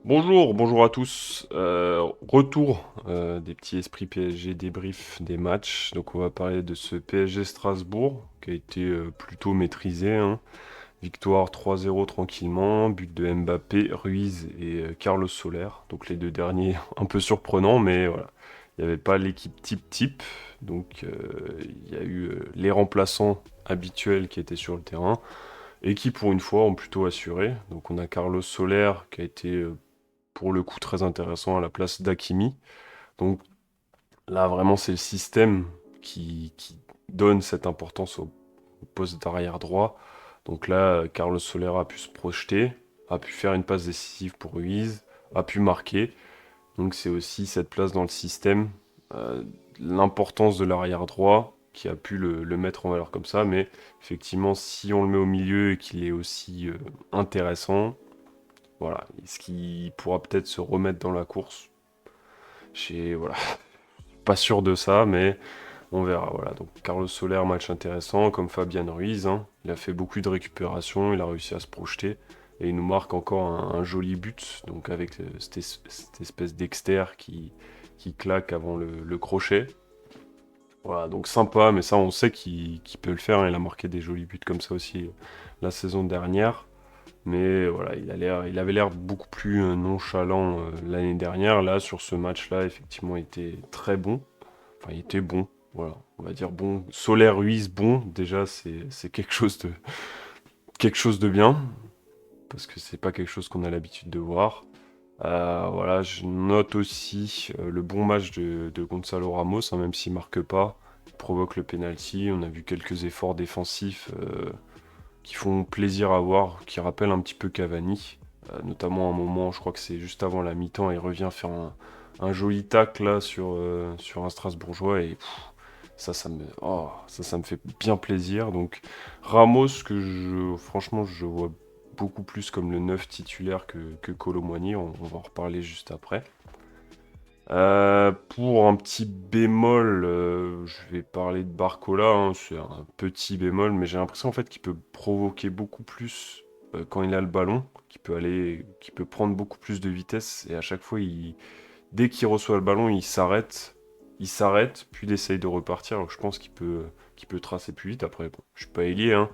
Bonjour à tous. Retour des petits esprits PSG débrief des matchs. Donc on va parler de ce PSG Strasbourg qui a été plutôt maîtrisé, hein. Victoire 3-0 tranquillement, but de Mbappé, Ruiz et Carlos Soler. Donc les deux derniers un peu surprenants, mais voilà. Il n'y avait pas l'équipe type. Donc il y a eu les remplaçants habituels qui étaient sur le terrain et qui pour une fois ont plutôt assuré. Donc on a Carlos Soler qui a été pour le coup très intéressant à la place d'Hakimi. Donc là vraiment c'est le système qui donne cette importance au poste d'arrière droit. Donc là Carlos Soler a pu se projeter, a pu faire une passe décisive pour Ruiz, a pu marquer. Donc c'est aussi cette place dans le système, euh, l'importance de l'arrière droit qui a pu le mettre en valeur comme ça. Mais effectivement si on le met au milieu et qu'il est aussi intéressant, voilà, est-ce qu'il pourra peut-être se remettre dans la course? Voilà, pas sûr de ça, mais on verra. Voilà, donc Carlos Soler, match intéressant, comme Fabian Ruiz, hein. Il a fait beaucoup de récupération, il a réussi à se projeter, et il nous marque encore un joli but, donc avec cette espèce d'extérieur qui claque avant le crochet. Voilà, donc sympa, mais ça on sait qu'il peut le faire, hein. Il a marqué des jolis buts comme ça aussi la saison dernière. Mais voilà, il avait l'air beaucoup plus nonchalant l'année dernière. Là, sur ce match-là, effectivement, il était très bon. Enfin, il était bon. Voilà, on va dire bon. Solaire Ruiz, bon. Déjà, c'est quelque chose de bien. Parce que c'est pas quelque chose qu'on a l'habitude de voir. Voilà, je note aussi le bon match de Gonzalo Ramos, hein, même s'il marque pas. Il provoque le penalty. On a vu quelques efforts défensifs qui font plaisir à voir, qui rappellent un petit peu Cavani. Notamment un moment, je crois que c'est juste avant la mi-temps, il revient faire un joli tacle là sur un Strasbourgeois et ça me fait bien plaisir. Donc Ramos, franchement, je vois beaucoup plus comme le 9 titulaire que Kolo Muani, on va en reparler juste après. Pour un petit bémol, je vais parler de Barcola, hein, c'est un petit bémol, mais j'ai l'impression en fait qu'il peut provoquer beaucoup plus quand il a le ballon, qu'il peut prendre beaucoup plus de vitesse, et à chaque fois, dès qu'il reçoit le ballon, il s'arrête, puis il essaye de repartir, alors je pense qu'il peut tracer plus vite. Après, bon, je suis pas ailier, hein,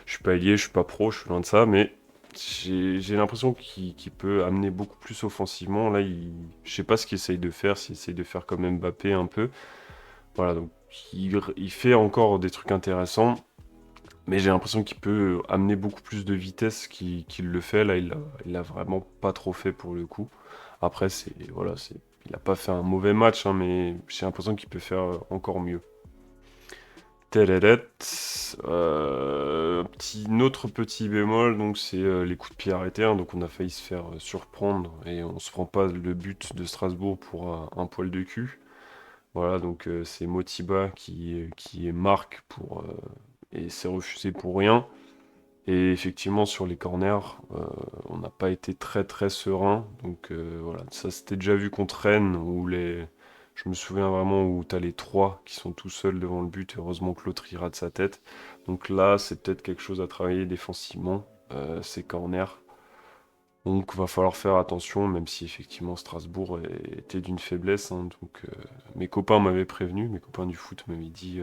je suis pas pro, je suis loin de ça, mais j'ai l'impression qu'il peut amener beaucoup plus offensivement. Là, je sais pas ce qu'il essaye de faire, s'il essaye de faire comme Mbappé un peu. Voilà, donc il fait encore des trucs intéressants, mais j'ai l'impression qu'il peut amener beaucoup plus de vitesse qu'il le fait. Là, il l'a vraiment pas trop fait pour le coup. Après, il a pas fait un mauvais match, hein, mais j'ai l'impression qu'il peut faire encore mieux. Tadadette. Autre petit bémol, donc c'est les coups de pied arrêtés, hein. Donc on a failli se faire surprendre et on se prend pas le but de Strasbourg pour un poil de cul. Voilà, donc c'est Motiba qui est marque et c'est refusé pour rien. Et effectivement, sur les corners, on n'a pas été très très serein. Donc voilà, ça c'était déjà vu contre Rennes, je me souviens vraiment où tu as les trois qui sont tout seuls devant le but. Heureusement que l'autre il rate sa tête. Donc là, c'est peut-être quelque chose à travailler défensivement, ces corners. Donc va falloir faire attention, même si effectivement Strasbourg était d'une faiblesse, hein. Donc mes copains m'avaient prévenu, mes copains du foot m'avaient dit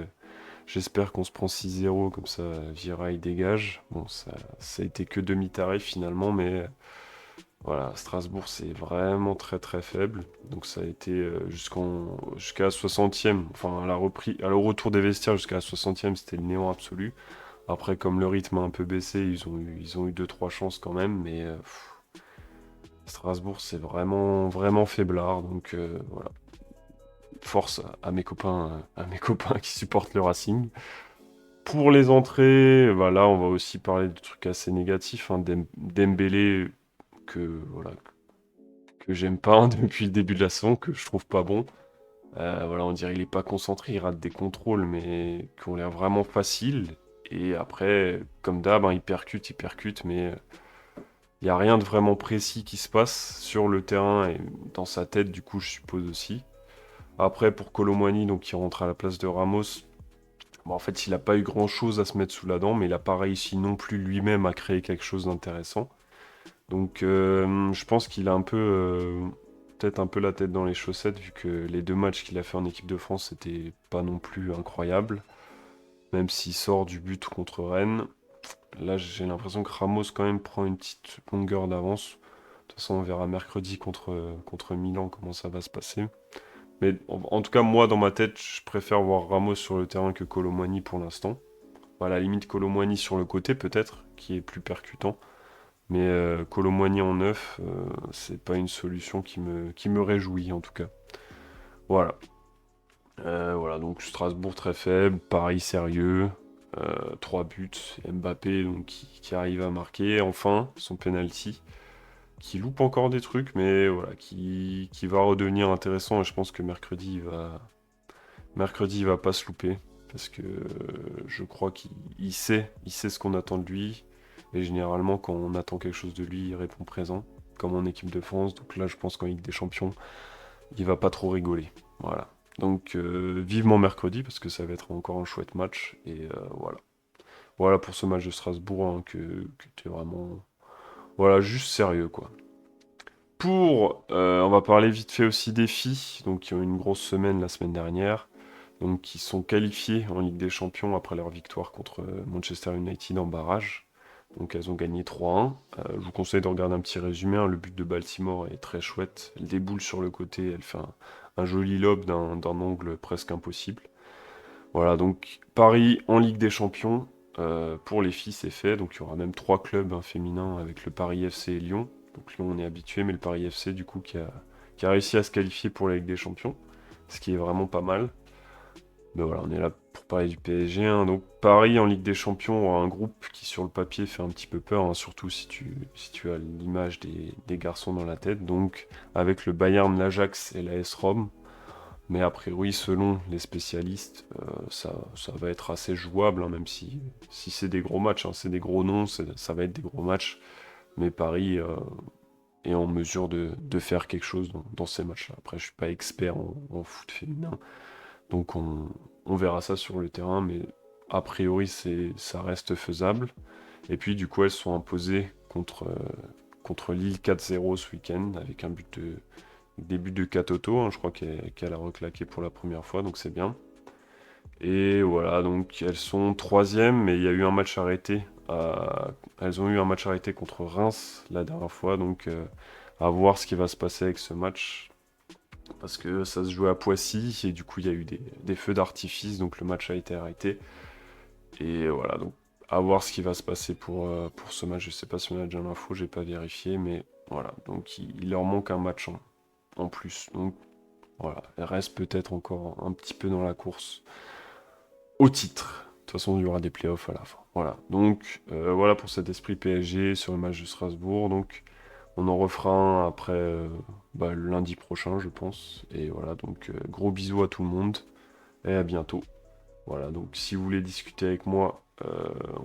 j'espère qu'on se prend 6-0, comme ça Vira il dégage. Bon, ça a été que demi-tarif finalement, mais voilà, Strasbourg c'est vraiment très très faible. Donc ça a été jusqu'à la 60e, enfin à le retour des vestiaires jusqu'à la 60e, c'était le néant absolu. Après, comme le rythme a un peu baissé, ils ont eu deux trois chances quand même, mais Strasbourg c'est vraiment vraiment faiblard. Donc voilà, force à mes copains qui supportent le Racing. Pour les entrées, bah là, on va aussi parler de trucs assez négatifs, hein. Dembélé, voilà, que j'aime pas, hein, depuis le début de la saison, que je trouve pas bon. Voilà, on dirait qu'il est pas concentré, il rate des contrôles, mais qui ont l'air vraiment faciles. Et après, comme d'hab, hein, il percute, mais il n'y a rien de vraiment précis qui se passe sur le terrain et dans sa tête, du coup, je suppose aussi. Après, pour Kolo Muani, donc qui rentre à la place de Ramos, bon, en fait, il n'a pas eu grand-chose à se mettre sous la dent, mais il n'a pas réussi non plus lui-même à créer quelque chose d'intéressant. Donc je pense qu'il a un peu, peut-être un peu la tête dans les chaussettes, vu que les 2 matchs qu'il a fait en équipe de France, c'était pas non plus incroyable. Même s'il sort du but contre Rennes. Là, j'ai l'impression que Ramos quand même prend une petite longueur d'avance. De toute façon, on verra mercredi contre Milan comment ça va se passer. Mais en tout cas, moi, dans ma tête, je préfère voir Ramos sur le terrain que Kolo Muani pour l'instant. À la limite, Kolo Muani sur le côté, peut-être, qui est plus percutant. Mais Kolo Muani en neuf, c'est pas une solution qui me réjouit, en tout cas. Voilà. Voilà, donc Strasbourg très faible, Paris sérieux, 3 buts, et Mbappé donc, qui arrive à marquer enfin son penalty, qui loupe encore des trucs, mais voilà, qui va redevenir intéressant et je pense que mercredi il va pas se louper, parce que je crois qu'il sait ce qu'on attend de lui, et généralement quand on attend quelque chose de lui, il répond présent, comme en équipe de France, donc là je pense qu'en Ligue des Champions, il va pas trop rigoler. Voilà. Donc vivement mercredi parce que ça va être encore un chouette match et voilà. Voilà pour ce match de Strasbourg hein, que t'es vraiment voilà juste sérieux quoi. On va parler vite fait aussi des filles donc qui ont eu une grosse semaine la semaine dernière donc qui sont qualifiées en Ligue des Champions après leur victoire contre Manchester United en barrage. Donc elles ont gagné 3-1. Je vous conseille de regarder un petit résumé, hein. Le but de Baltimore est très chouette. Elle déboule sur le côté, elle fait un joli lob d'un angle presque impossible. Voilà, donc Paris en Ligue des Champions. Pour les filles, c'est fait. Donc il y aura même 3 clubs hein, féminins avec le Paris FC et Lyon. Donc Lyon, on est habitué, mais le Paris FC, du coup, qui a réussi à se qualifier pour la Ligue des Champions. Ce qui est vraiment pas mal. Mais voilà, on est là pour parler du PSG, hein. Donc Paris en Ligue des Champions aura un groupe qui sur le papier fait un petit peu peur, hein, surtout si tu as l'image des garçons dans la tête. Donc avec le Bayern, l'Ajax et la S Rome. Mais a priori, selon les spécialistes, ça va être assez jouable, hein, même si c'est des gros matchs, hein, c'est des gros noms, ça va être des gros matchs. Mais Paris est en mesure de faire quelque chose dans ces matchs-là. Après, je suis pas expert en foot féminin. Donc on verra ça sur le terrain, mais a priori ça reste faisable. Et puis du coup elles sont imposées contre Lille 4-0 ce week-end avec un début de Katoto, hein, je crois qu'elle a reclaqué pour la première fois, donc c'est bien. Et voilà, donc elles sont troisième, mais il y a eu un match arrêté. Elles ont eu un match arrêté contre Reims la dernière fois, donc à voir ce qui va se passer avec ce match parce que ça se jouait à Poissy et du coup il y a eu des feux d'artifice donc le match a été arrêté et voilà donc à voir ce qui va se passer pour ce match. Je sais pas si on a déjà l'info, j'ai pas vérifié mais voilà donc il leur manque un match en plus donc voilà elle reste peut-être encore un petit peu dans la course au titre. De toute façon il y aura des playoffs à la fin. Voilà donc voilà pour cet esprit PSG sur le match de Strasbourg donc on en refera un après lundi prochain, je pense. Et voilà, donc gros bisous à tout le monde et à bientôt. Voilà, donc si vous voulez discuter avec moi,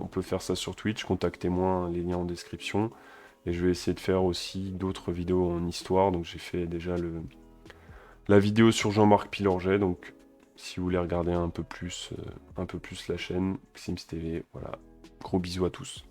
on peut faire ça sur Twitch. Contactez-moi, hein, les liens en description. Et je vais essayer de faire aussi d'autres vidéos en histoire. Donc j'ai fait déjà la vidéo sur Jean-Marc Pilorget. Donc si vous voulez regarder un peu plus la chaîne, Sims TV, voilà. Gros bisous à tous.